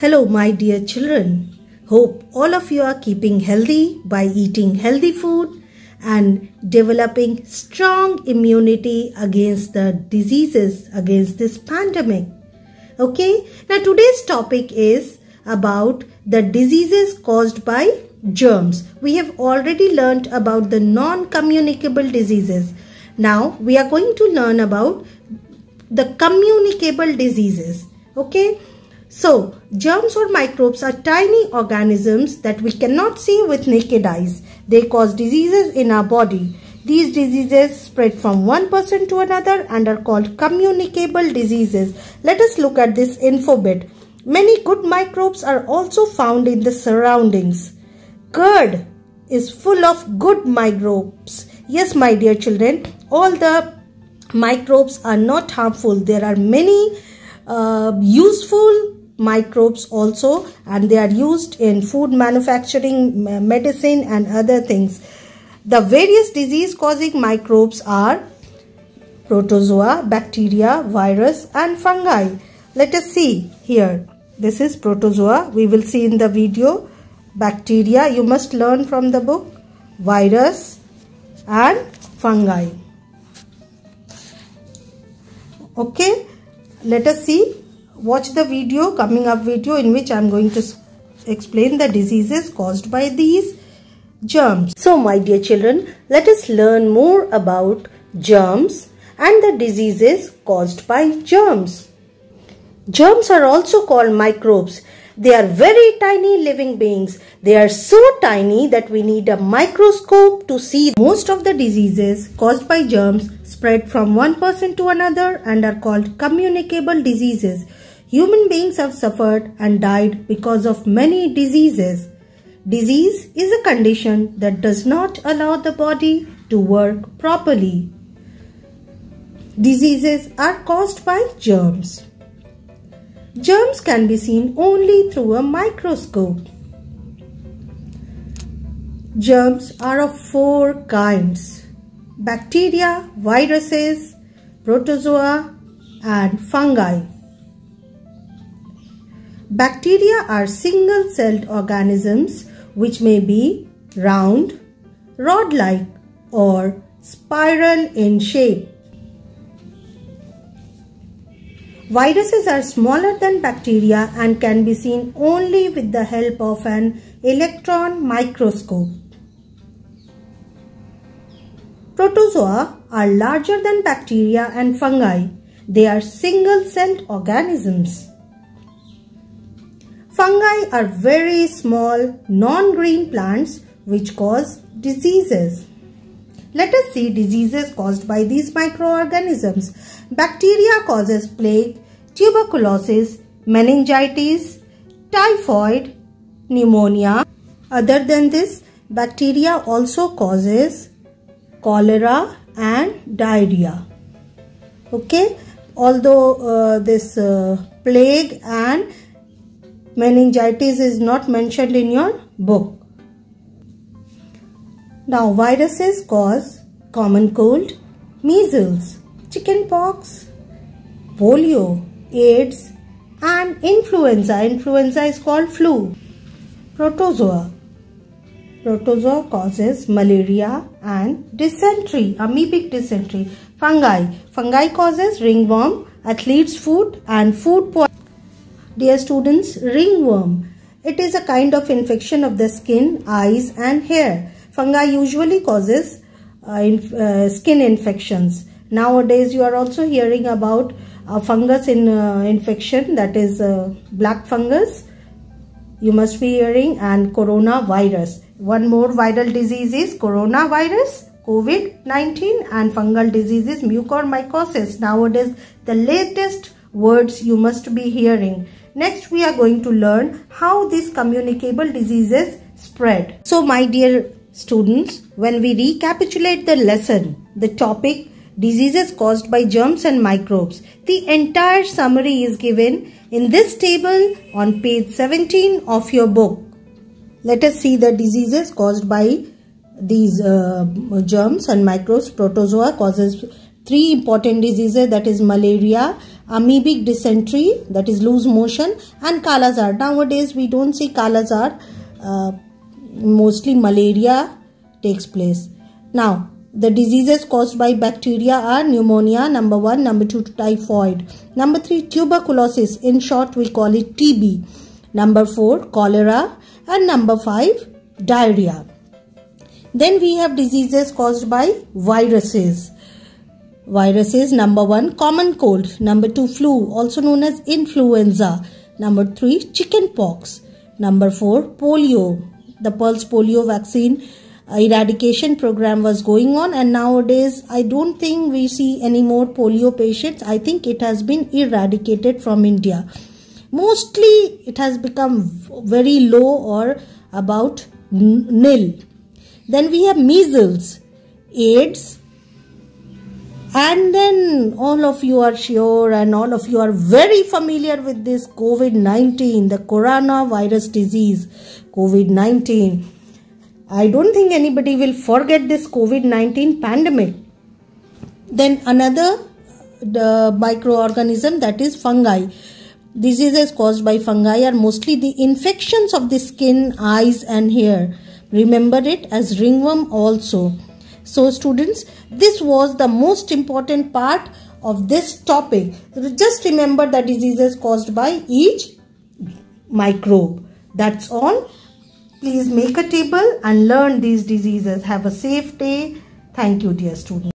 Hello my dear children. Hope all of you are keeping healthy by eating healthy food and developing strong immunity against the diseases, against this pandemic. Okay, now today's topic is about the diseases caused by germs. We have already learned about the non-communicable diseases. Now we are going to learn about the communicable diseases. Okay. So, germs or microbes are tiny organisms that we cannot see with naked eyes. They cause diseases in our body. These diseases spread from one person to another and are called communicable diseases. Let us look at this info bit. Many good microbes are also found in the surroundings. Curd is full of good microbes. Yes, my dear children, all the microbes are not harmful. There are many useful microbes also, and they are used in food manufacturing, medicine and other things. The various disease causing microbes are protozoa, bacteria, virus and fungi. Let us see here. This is protozoa. We will see in the video. Bacteria, you must learn from the book. Virus and fungi. Okay, let us see. Watch the video, coming up video, in which I am going to explain the diseases caused by these germs. So my dear children, let us learn more about germs and the diseases caused by germs. Germs are also called microbes. They are very tiny living beings. They are so tiny that we need a microscope to see. Most of the diseases caused by germs spread from one person to another and are called communicable diseases. Human beings have suffered and died because of many diseases. Disease is a condition that does not allow the body to work properly. Diseases are caused by germs. Germs can be seen only through a microscope. Germs are of four kinds: bacteria, viruses, protozoa and fungi. Bacteria are single-celled organisms which may be round, rod-like or spiral in shape. Viruses are smaller than bacteria and can be seen only with the help of an electron microscope. Protozoa are larger than bacteria and fungi. They are single-celled organisms. Fungi are very small, non-green plants which cause diseases. Let us see diseases caused by these microorganisms. Bacteria causes plague, tuberculosis, meningitis, typhoid, pneumonia. Other than this, bacteria also causes cholera and diarrhea. Okay, although this plague and meningitis is not mentioned in your book. Now, viruses cause common cold, measles, chickenpox, polio, AIDS and influenza. Influenza is called flu. Protozoa causes malaria and dysentery, amoebic dysentery. Fungi causes ringworm, athlete's foot and food poisoning. Dear students, ringworm. It is a kind of infection of the skin, eyes and hair. Fungi usually causes skin infections. Nowadays, you are also hearing about fungus infection, that is black fungus. You must be hearing, and coronavirus. One more viral disease is coronavirus, COVID-19, and fungal diseases mucormycosis. Nowadays, the latest words you must be hearing. Next, we are going to learn how these communicable diseases spread. So, my dear students, when we recapitulate the lesson, the topic diseases caused by germs and microbes, the entire summary is given in this table on page 17 of your book. Let us see the diseases caused by these germs and microbes. Protozoa causes three important diseases, that is malaria, amoebic dysentery, that is loose motion, and Kala-Azar. Nowadays we don't see Kala-Azar, mostly malaria takes place. Now, the diseases caused by bacteria are pneumonia, number 1, number 2, typhoid, number 3, tuberculosis, in short we call it TB, number 4, cholera, and number 5, diarrhea. Then we have diseases caused by viruses. Viruses, number 1, common cold, number 2, flu, also known as influenza, number 3, chicken pox, number 4, polio. The pulse polio vaccine eradication program was going on, and nowadays I don't think we see any more polio patients. I think it has been eradicated from India. Mostly it has become very low or about nil. Then we have measles, AIDS, and then all of you are sure and all of you are very familiar with this COVID-19, the coronavirus disease, COVID-19. I don't think anybody will forget this COVID-19 pandemic. Then another microorganism, that is fungi. Diseases caused by fungi are mostly the infections of the skin, eyes and hair. Remember it as ringworm also. So students, this was the most important part of this topic. Just remember the diseases caused by each microbe. That's all. Please make a table and learn these diseases. Have a safe day. Thank you, dear students.